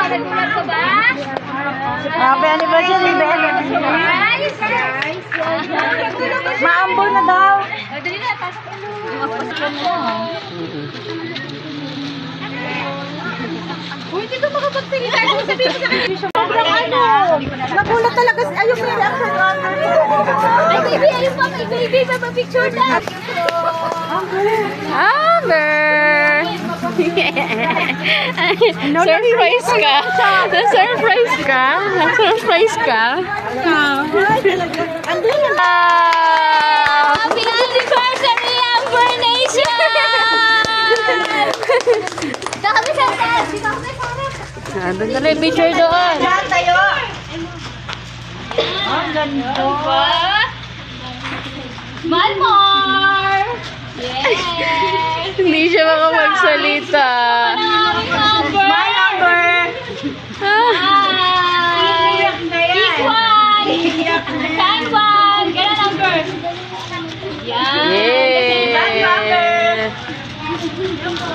Nagbulag ka ba? Happy anniversary, Ben. Maambol na daw. Dali na, pasok mo. Uy, dito makapagsalita. Kung sabihin mo sa kanya. Sobrang ano. Nagulat talaga. Ayun yung reaction. Ay, baby, ayun pa. May baby. Mapapicture na. Amber! Surprise ka? Na-surprise ka? Na-surprise ka? Happy anniversary, Amber Nation! Dito kami sa taas. Dito kami sa taas. Doon ka lang picture doon. Tayo. Ang ganito. Malmar! Yes! Hindi siya makapagsalita. My number. Tanwan! Ganun, Amber! Yan! Yay!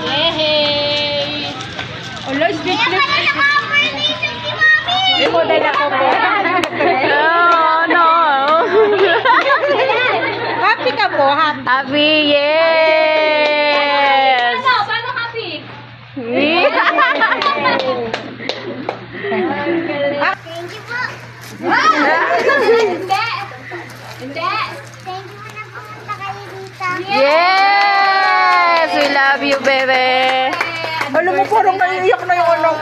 Yay! Olo, speak Kaya pala naka-Amber Nation si Mami! Imo dahil ako po. No. Happy ka po, happy. Happy, yes! Ano? Paano happy? Yeah. Thank you po! Hindi! Hindi! Thank you po na pumunta kayo dito. Yes! We love you, baby! Alam mo, parang naiiyak na yung ano.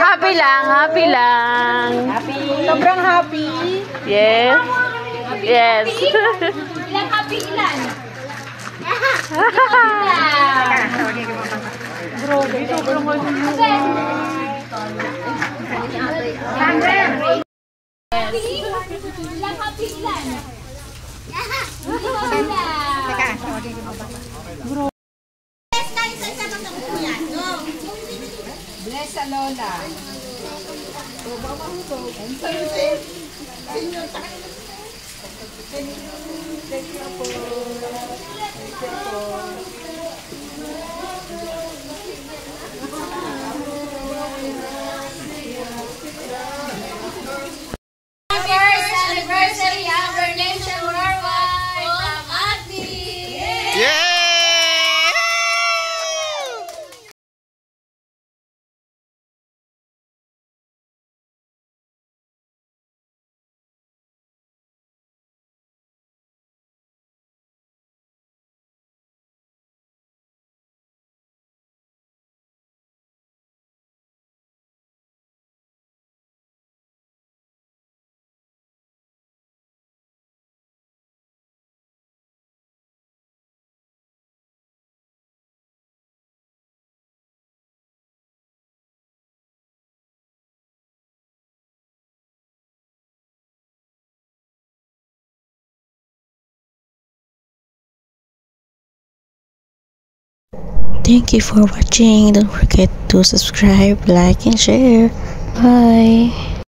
Happy lang, happy lang. Sobrang happy. Yes. Yes. Ilan happy? Ilan? Grabe, sobrang Ilan happy? Ilan? Bless sa Lola. Anniversary, Amber Nation worldwide from Agni! Thank you for watching. Don't forget to subscribe, like, and share. Bye.